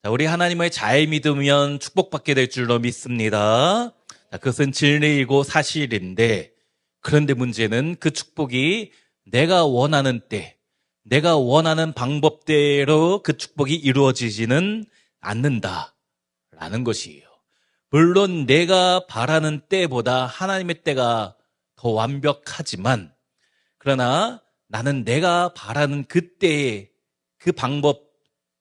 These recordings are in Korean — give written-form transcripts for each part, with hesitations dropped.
자, 우리 하나님을 잘 믿으면 축복받게 될 줄로 믿습니다. 자, 그것은 진리이고 사실인데, 그런데 문제는 그 축복이 내가 원하는 때, 내가 원하는 방법대로 그 축복이 이루어지지는 않는다라는 것이에요. 물론 내가 바라는 때보다 하나님의 때가 더 완벽하지만, 그러나 나는 내가 바라는 그때의 그 방법,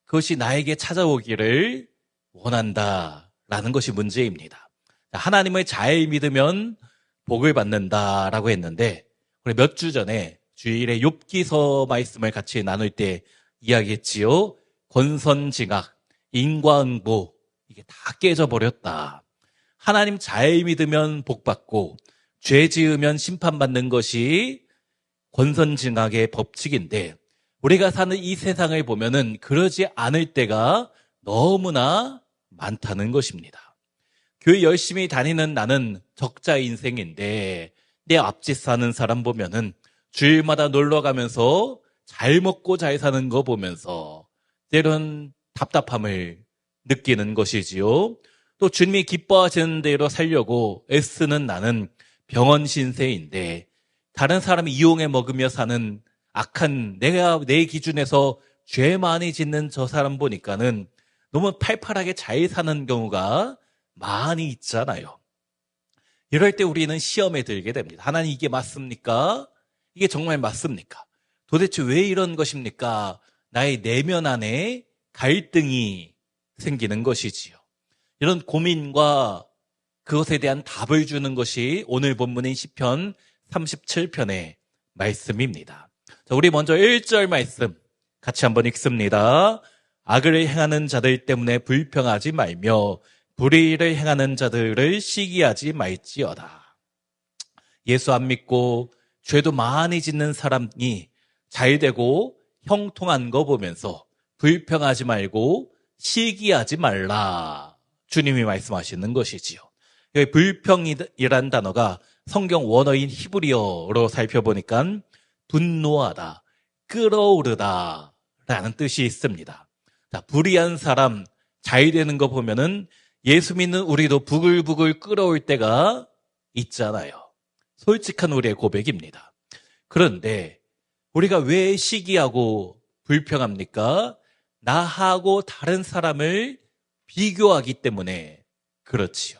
그것이 나에게 찾아오기를 원한다라는 것이 문제입니다. 하나님을 잘 믿으면 복을 받는다라고 했는데, 우리 몇 주 전에 주일에 욥기서 말씀을 같이 나눌 때 이야기했지요. 권선징악, 인과응보, 이게 다 깨져버렸다. 하나님 잘 믿으면 복받고 죄 지으면 심판받는 것이 권선징악의 법칙인데, 우리가 사는 이 세상을 보면은 그러지 않을 때가 너무나 많다는 것입니다. 교회 열심히 다니는 나는 적자 인생인데, 내 앞집 사는 사람 보면은 주일마다 놀러 가면서 잘 먹고 잘 사는 거 보면서 때론 답답함을 느끼는 것이지요. 또 주님이 기뻐하시는 대로 살려고 애쓰는 나는 병원 신세인데, 다른 사람이 이용해 먹으며 사는 악한, 내가 내 기준에서 죄 많이 짓는 저 사람 보니까는 너무 팔팔하게 잘 사는 경우가 많이 있잖아요. 이럴 때 우리는 시험에 들게 됩니다. 하나님, 이게 맞습니까? 이게 정말 맞습니까? 도대체 왜 이런 것입니까? 나의 내면 안에 갈등이 생기는 것이지요. 이런 고민과 그것에 대한 답을 주는 것이 오늘 본문인 시편 37편의 말씀입니다. 자, 우리 먼저 1절 말씀 같이 한번 읽습니다. 악을 행하는 자들 때문에 불평하지 말며 불의를 행하는 자들을 시기하지 말지어다. 예수 안 믿고 죄도 많이 짓는 사람이 잘 되고 형통한 거 보면서 불평하지 말고 시기하지 말라. 주님이 말씀하시는 것이지요. 여기 불평이란 단어가 성경 원어인 히브리어로 살펴보니까 분노하다, 끓어오르다 라는 뜻이 있습니다. 자, 불의한 사람 잘 되는 거 보면은 예수 믿는 우리도 부글부글 끓어올 때가 있잖아요. 솔직한 우리의 고백입니다. 그런데 우리가 왜 시기하고 불평합니까? 나하고 다른 사람을 비교하기 때문에 그렇지요.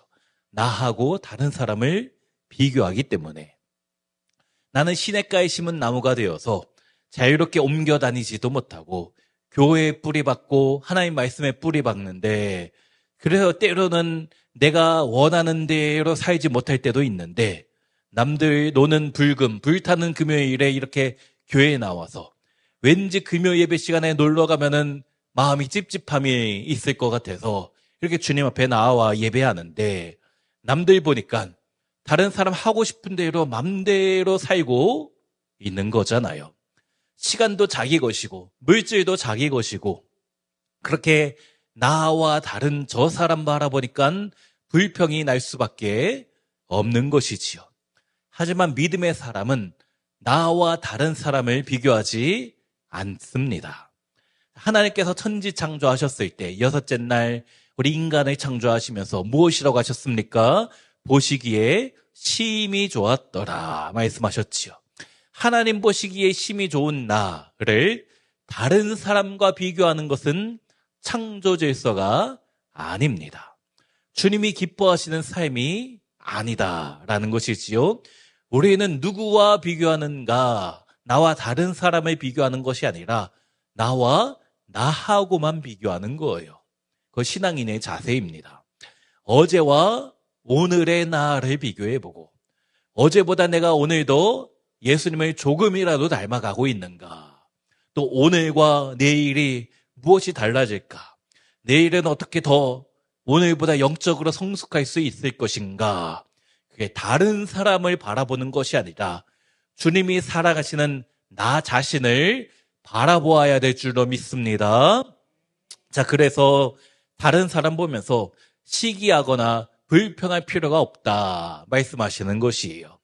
나하고 다른 사람을 비교하기 때문에. 나는 시냇가에 심은 나무가 되어서 자유롭게 옮겨 다니지도 못하고 교회에 뿌리 박고 하나님 말씀에 뿌리 박는데, 그래서 때로는 내가 원하는 대로 살지 못할 때도 있는데, 남들 노는 불타는 금요일에 이렇게 교회에 나와서 왠지 금요 예배 시간에 놀러 가면은 마음이 찝찝함이 있을 것 같아서 이렇게 주님 앞에 나와 예배하는데, 남들 보니까 다른 사람 하고 싶은 대로 맘대로 살고 있는 거잖아요. 시간도 자기 것이고 물질도 자기 것이고, 그렇게 나와 다른 저 사람 바라보니까 불평이 날 수밖에 없는 것이지요. 하지만 믿음의 사람은 나와 다른 사람을 비교하지 않습니다. 하나님께서 천지 창조하셨을 때 여섯째 날 우리 인간을 창조하시면서 무엇이라고 하셨습니까? 보시기에 심히 좋았더라 말씀하셨지요. 하나님 보시기에 심히 좋은 나를 다른 사람과 비교하는 것은 창조 질서가 아닙니다. 주님이 기뻐하시는 삶이 아니다라는 것이지요. 우리는 누구와 비교하는가? 나와 다른 사람을 비교하는 것이 아니라 나와 나하고만 비교하는 거예요. 그거 신앙인의 자세입니다. 어제와 오늘의 나를 비교해보고, 어제보다 내가 오늘도 예수님을 조금이라도 닮아가고 있는가? 또 오늘과 내일이 무엇이 달라질까? 내일은 어떻게 더 오늘보다 영적으로 성숙할 수 있을 것인가? 그게 다른 사람을 바라보는 것이 아니라 주님이 살아가시는 나 자신을 바라보아야 될 줄로 믿습니다. 자, 그래서 다른 사람 보면서 시기하거나 불평할 필요가 없다 말씀하시는 것이에요.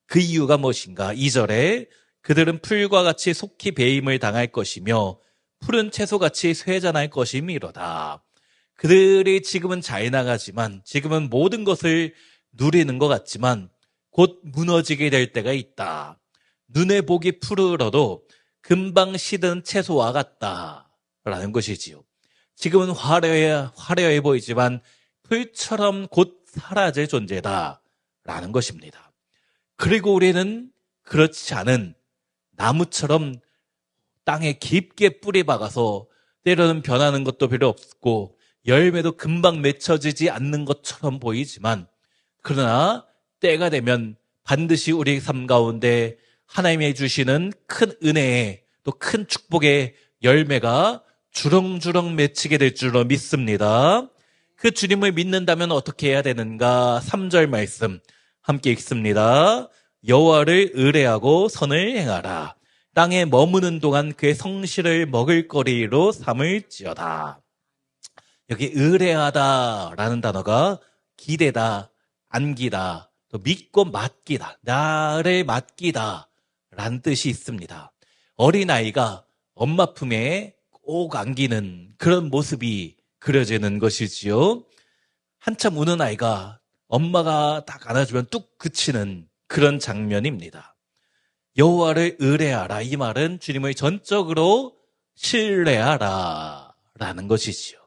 그 이유가 무엇인가? 2절에 그들은 풀과 같이 속히 배임을 당할 것이며 푸른 채소같이 쇠잔할 것이미로다. 그들이 지금은 잘 나가지만, 지금은 모든 것을 누리는 것 같지만 곧 무너지게 될 때가 있다. 눈에 보기 푸르러도 금방 시든 채소와 같다라는 것이지요. 지금은 화려해 보이지만 풀처럼 곧 사라질 존재다라는 것입니다. 그리고 우리는 그렇지 않은 나무처럼 땅에 깊게 뿌리 박아서 때로는 변하는 것도 별로 없고 열매도 금방 맺혀지지 않는 것처럼 보이지만, 그러나 때가 되면 반드시 우리 삶 가운데 하나님이 주시는 큰 은혜에 또 큰 축복의 열매가 주렁주렁 맺히게 될 줄로 믿습니다. 그 주님을 믿는다면 어떻게 해야 되는가? 3절 말씀 함께 읽습니다. 여호와를 의뢰하고 선을 행하라. 땅에 머무는 동안 그의 성실을 먹을거리로 삼을지어다. 여기 의뢰하다라는 단어가 기대다, 안기다, 또 믿고 맡기다, 나를 맡기다 라는 뜻이 있습니다. 어린아이가 엄마 품에 꼭 안기는 그런 모습이 그려지는 것이지요. 한참 우는 아이가 엄마가 딱 안아주면 뚝 그치는 그런 장면입니다. 여호와를 의뢰하라. 이 말은 주님을 전적으로 신뢰하라 라는 것이지요.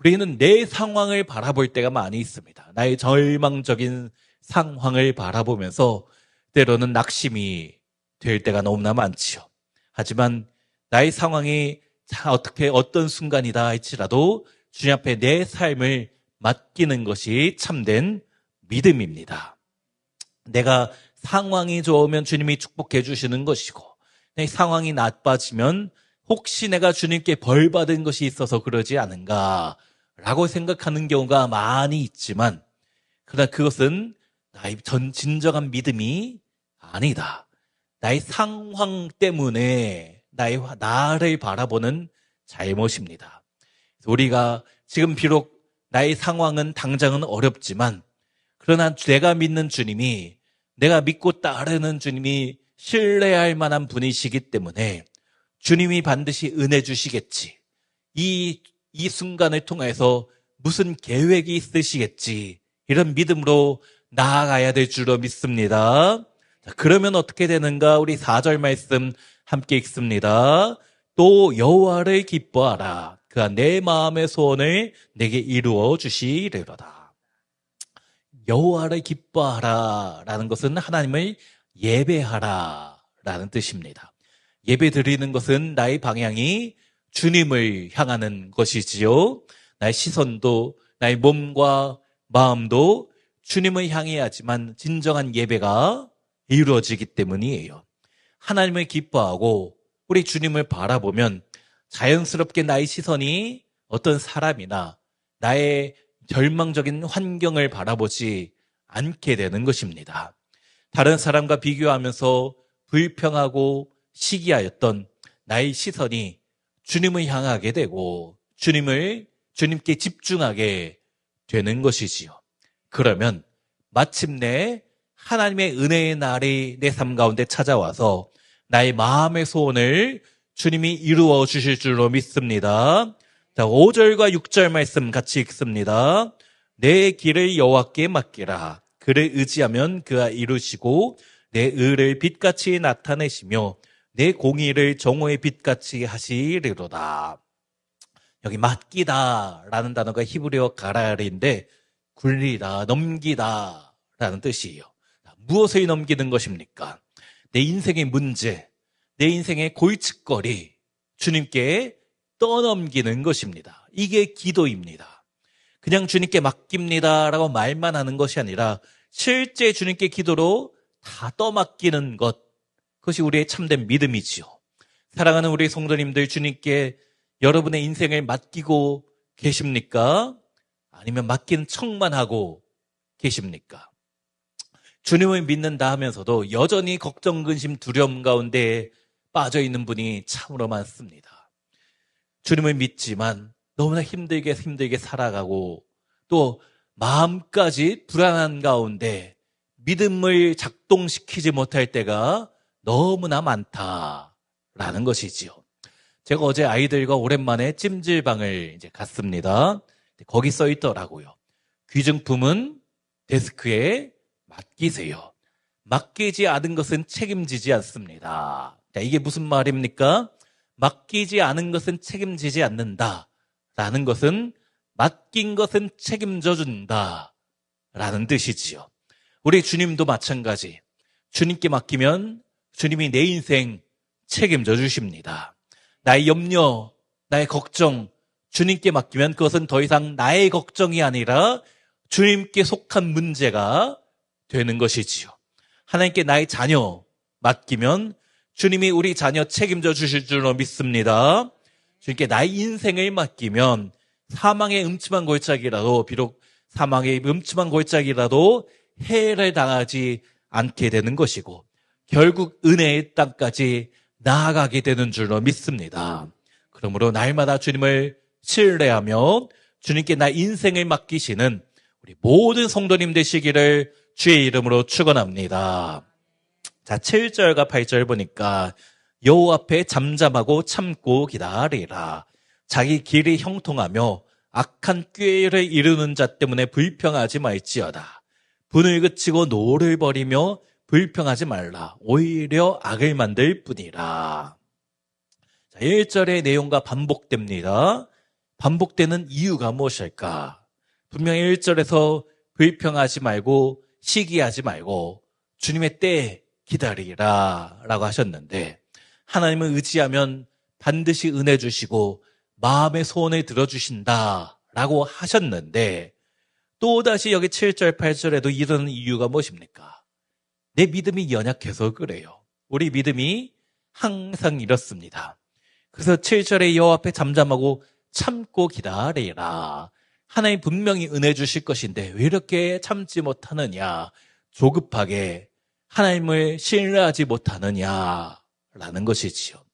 우리는 내 상황을 바라볼 때가 많이 있습니다. 나의 절망적인 상황을 바라보면서 때로는 낙심이 될 때가 너무나 많지요. 하지만 나의 상황이 어떤 순간이다 할지라도 주님 앞에 내 삶을 맡기는 것이 참된 믿음입니다. 내가 상황이 좋으면 주님이 축복해 주시는 것이고, 내 상황이 나빠지면 혹시 내가 주님께 벌 받은 것이 있어서 그러지 않은가라고 생각하는 경우가 많이 있지만, 그러나 그것은 나의 진정한 믿음이 아니다. 나의 상황 때문에 나를 바라보는 잘못입니다. 우리가 지금 비록 나의 상황은 당장은 어렵지만, 그러나 내가 믿는 주님이, 내가 믿고 따르는 주님이 신뢰할 만한 분이시기 때문에 주님이 반드시 은혜 주시겠지. 이 순간을 통해서 무슨 계획이 있으시겠지. 이런 믿음으로 나아가야 될 줄로 믿습니다. 자, 그러면 어떻게 되는가? 우리 4절 말씀 함께 읽습니다. 또 여호와를 기뻐하라. 그가 내 마음의 소원을 내게 이루어 주시리로다. 여호와를 기뻐하라 라는 것은 하나님을 예배하라 라는 뜻입니다. 예배 드리는 것은 나의 방향이 주님을 향하는 것이지요. 나의 시선도 나의 몸과 마음도 주님을 향해야지만 진정한 예배가 이루어지기 때문이에요. 하나님을 기뻐하고 우리 주님을 바라보면 자연스럽게 나의 시선이 어떤 사람이나 나의 절망적인 환경을 바라보지 않게 되는 것입니다. 다른 사람과 비교하면서 불평하고 시기하였던 나의 시선이 주님을 향하게 되고 주님께 집중하게 되는 것이지요. 그러면 마침내 하나님의 은혜의 날이 내 삶 가운데 찾아와서 나의 마음의 소원을 주님이 이루어 주실 줄로 믿습니다. 자, 5절과 6절 말씀 같이 읽습니다. 내 길을 여호와께 맡기라. 그를 의지하면 그가 이루시고 내 의를 빛같이 나타내시며 내 공의를 정오의 빛같이 하시리로다. 여기 맡기다라는 단어가 히브리어 가랄인데 굴리다, 넘기다 라는 뜻이에요. 무엇을 넘기는 것입니까? 내 인생의 문제, 내 인생의 골칫거리 주님께 떠넘기는 것입니다. 이게 기도입니다. 그냥 주님께 맡깁니다 라고 말만 하는 것이 아니라 실제 주님께 기도로 다 떠맡기는 것, 그것이 우리의 참된 믿음이지요. 사랑하는 우리 성도님들, 주님께 여러분의 인생을 맡기고 계십니까? 아니면 맡긴 척만 하고 계십니까? 주님을 믿는다 하면서도 여전히 걱정, 근심, 두려움 가운데 빠져 있는 분이 참으로 많습니다. 주님을 믿지만 너무나 힘들게 살아가고 또 마음까지 불안한 가운데 믿음을 작동시키지 못할 때가 너무나 많다라는 것이지요. 제가 어제 아이들과 오랜만에 찜질방을 갔습니다. 거기 써 있더라고요. 귀중품은 데스크에 맡기세요. 맡기지 않은 것은 책임지지 않습니다. 자, 이게 무슨 말입니까? 맡기지 않은 것은 책임지지 않는다. 라는 것은 맡긴 것은 책임져 준다. 라는 뜻이지요. 우리 주님도 마찬가지. 주님께 맡기면 주님이 내 인생 책임져 주십니다. 나의 염려, 나의 걱정, 주님께 맡기면 그것은 더 이상 나의 걱정이 아니라 주님께 속한 문제가 되는 것이지요. 하나님께 나의 자녀 맡기면 주님이 우리 자녀 책임져 주실 줄로 믿습니다. 주님께 나의 인생을 맡기면 사망의 음침한 골짜기라도, 비록 사망의 음침한 골짜기라도 해를 당하지 않게 되는 것이고 결국 은혜의 땅까지 나아가게 되는 줄로 믿습니다. 그러므로 날마다 주님을 신뢰하며 주님께 나의 인생을 맡기시는 우리 모든 성도님 되시기를 주의 이름으로 축원합니다. 자, 7절과 8절 보니까 여호와 앞에 잠잠하고 참고 기다리라. 자기 길이 형통하며 악한 꾀를 이루는 자 때문에 불평하지 말지어다. 분을 그치고 노를 버리며 불평하지 말라. 오히려 악을 만들 뿐이라. 자, 1절의 내용과 반복됩니다. 반복되는 이유가 무엇일까? 분명히 1절에서 불평하지 말고 시기하지 말고 주님의 때 기다리라 라고 하셨는데 하나님을 의지하면 반드시 은혜 주시고 마음의 소원을 들어주신다 라고 하셨는데 또다시 여기 7절, 8절에도 이런 이유가 무엇입니까? 내 믿음이 연약해서 그래요. 우리 믿음이 항상 이렇습니다. 그래서 7절에 여호와 앞에 잠잠하고 참고 기다리라. 하나님 분명히 은혜 주실 것인데 왜 이렇게 참지 못하느냐? 조급하게 하나님을 신뢰하지 못하느냐라는 것이지요.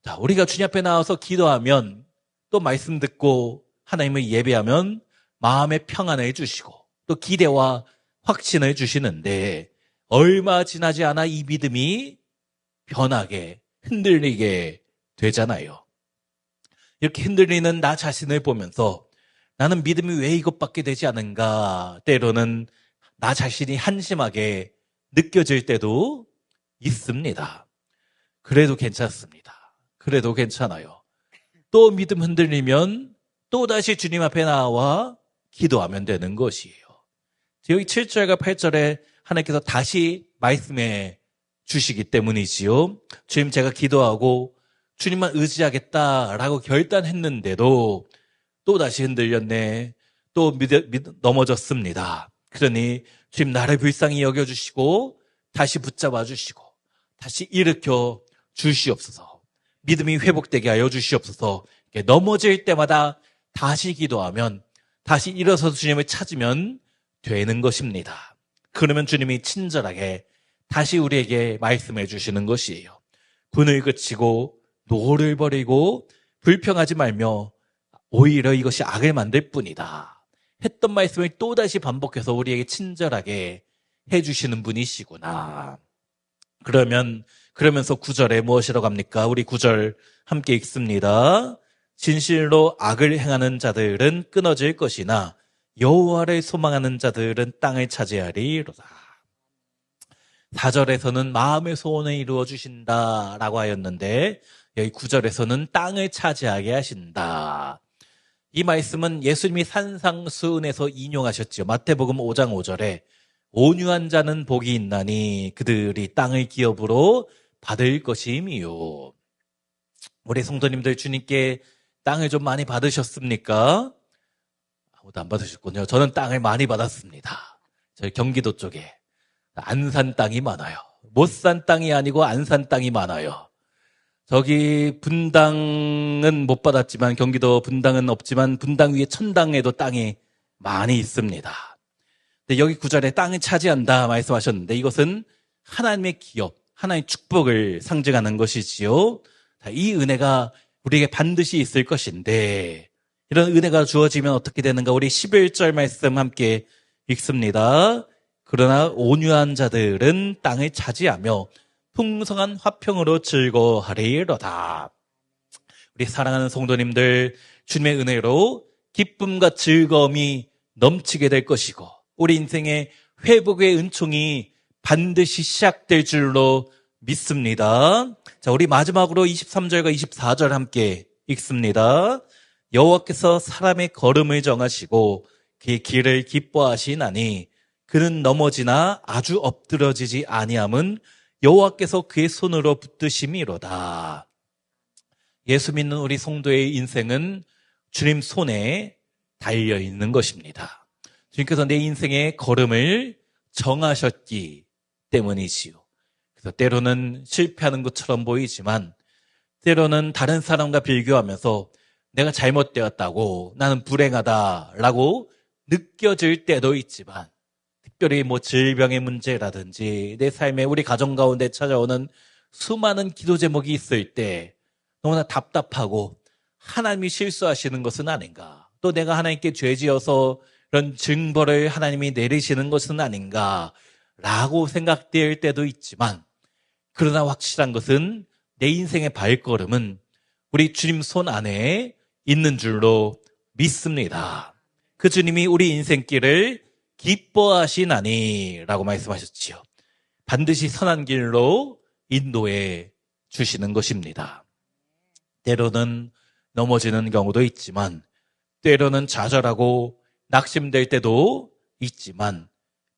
자, 우리가 주님 앞에 나와서 기도하면 또 말씀 듣고 하나님을 예배하면 마음의 평안을 주시고 또 기대와 확신을 주시는데 얼마 지나지 않아 이 믿음이 변하게 흔들리게 되잖아요. 이렇게 흔들리는 나 자신을 보면서 나는 믿음이 왜 이것밖에 되지 않은가? 때로는 나 자신이 한심하게 느껴질 때도 있습니다. 그래도 괜찮습니다. 그래도 괜찮아요. 또 믿음 흔들리면 또다시 주님 앞에 나와 기도하면 되는 것이에요. 여기 7절과 8절에 하나님께서 다시 말씀해 주시기 때문이지요. 주님, 제가 기도하고 주님만 의지하겠다라고 결단했는데도 또다시 흔들렸네. 또 넘어졌습니다. 그러니 주님 나를 불쌍히 여겨주시고 다시 붙잡아 주시고 다시 일으켜 주시옵소서. 믿음이 회복되게 하여 주시옵소서. 넘어질 때마다 다시 기도하면 다시 일어서서 주님을 찾으면 되는 것입니다. 그러면 주님이 친절하게 다시 우리에게 말씀해 주시는 것이에요. 분을 그치고 노를 버리고 불평하지 말며 오히려 이것이 악을 만들 뿐이다. 했던 말씀을 또다시 반복해서 우리에게 친절하게 해주시는 분이시구나. 그러면서 9절에 무엇이라고 합니까? 우리 9절 함께 읽습니다. 진실로 악을 행하는 자들은 끊어질 것이나 여호와를 소망하는 자들은 땅을 차지하리로다. 4절에서는 마음의 소원을 이루어 주신다라고 하였는데 여기 9절에서는 땅을 차지하게 하신다. 이 말씀은 예수님이 산상수훈에서 인용하셨죠. 마태복음 5장 5절에 온유한 자는 복이 있나니 그들이 땅을 기업으로 받을 것임이요. 우리 성도님들 주님께 땅을 좀 많이 받으셨습니까? 아무도 안 받으셨군요. 저는 땅을 많이 받았습니다. 저희 경기도 쪽에 안산 땅이 많아요. 못 산 땅이 아니고 안 산 땅이 많아요. 저기 분당은 못 받았지만 경기도 분당은 없지만 분당 위에 천당에도 땅이 많이 있습니다. 근데 여기 9절에 땅을 차지한다 말씀하셨는데 이것은 하나님의 기업, 하나님의 축복을 상징하는 것이지요. 이 은혜가 우리에게 반드시 있을 것인데 이런 은혜가 주어지면 어떻게 되는가? 우리 11절 말씀 함께 읽습니다. 그러나 온유한 자들은 땅을 차지하며 풍성한 화평으로 즐거워하리로다. 우리 사랑하는 성도님들, 주님의 은혜로 기쁨과 즐거움이 넘치게 될 것이고 우리 인생의 회복의 은총이 반드시 시작될 줄로 믿습니다. 자, 우리 마지막으로 23절과 24절 함께 읽습니다. 여호와께서 사람의 걸음을 정하시고 그의 길을 기뻐하시나니 그는 넘어지나 아주 엎드러지지 아니함은 여호와께서 그의 손으로 붙드심이로다. 예수 믿는 우리 성도의 인생은 주님 손에 달려 있는 것입니다. 주님께서 내 인생의 걸음을 정하셨기 때문이지요. 그래서 때로는 실패하는 것처럼 보이지만 때로는 다른 사람과 비교하면서 내가 잘못되었다고, 나는 불행하다라고 느껴질 때도 있지만 특별히 질병의 문제라든지 내 삶에 우리 가정 가운데 찾아오는 수많은 기도 제목이 있을 때 너무나 답답하고 하나님이 실수하시는 것은 아닌가, 또 내가 하나님께 죄지어서 이런 징벌을 하나님이 내리시는 것은 아닌가 라고 생각될 때도 있지만, 그러나 확실한 것은 내 인생의 발걸음은 우리 주님 손 안에 있는 줄로 믿습니다. 그 주님이 우리 인생길을 기뻐하시나니 라고 말씀하셨지요. 반드시 선한 길로 인도해 주시는 것입니다. 때로는 넘어지는 경우도 있지만 때로는 좌절하고 낙심될 때도 있지만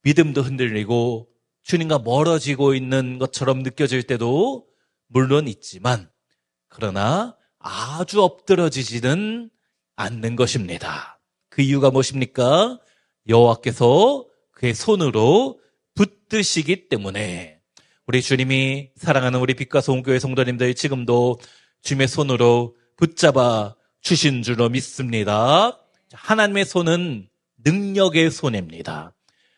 믿음도 흔들리고 주님과 멀어지고 있는 것처럼 느껴질 때도 물론 있지만 그러나 아주 엎드러지지는 않는 것입니다. 그 이유가 무엇입니까? 여호와께서 그의 손으로 붙드시기 때문에. 우리 주님이 사랑하는 우리 빛과 소원교회 성도님들 지금도 주님의 손으로 붙잡아 주신 줄로 믿습니다. 하나님의 손은 능력의 손입니다.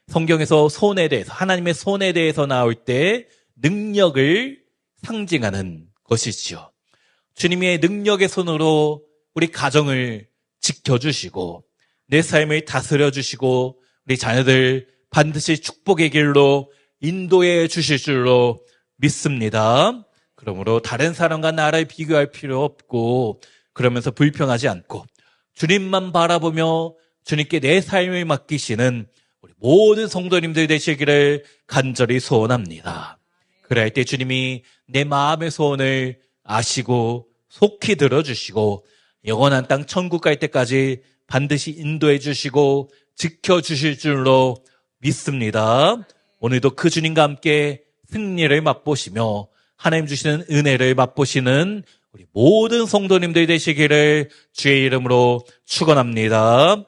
성경에서 손에 대해서, 하나님의 손에 대해서 나올 때 능력을 상징하는 것이지요. 주님의 능력의 손으로 우리 가정을 지켜주시고 내 삶을 다스려주시고 우리 자녀들 반드시 축복의 길로 인도해 주실 줄로 믿습니다. 그러므로 다른 사람과 나를 비교할 필요 없고 그러면서 불평하지 않고 주님만 바라보며 주님께 내 삶을 맡기시는 우리 모든 성도님들 되시기를 간절히 소원합니다. 그럴 때 주님이 내 마음의 소원을 아시고 속히 들어주시고 영원한 땅 천국 갈 때까지 반드시 인도해 주시고 지켜주실 줄로 믿습니다. 오늘도 그 주님과 함께 승리를 맛보시며 하나님 주시는 은혜를 맛보시는 우리 모든 성도님들 되시기를 주의 이름으로 축원합니다.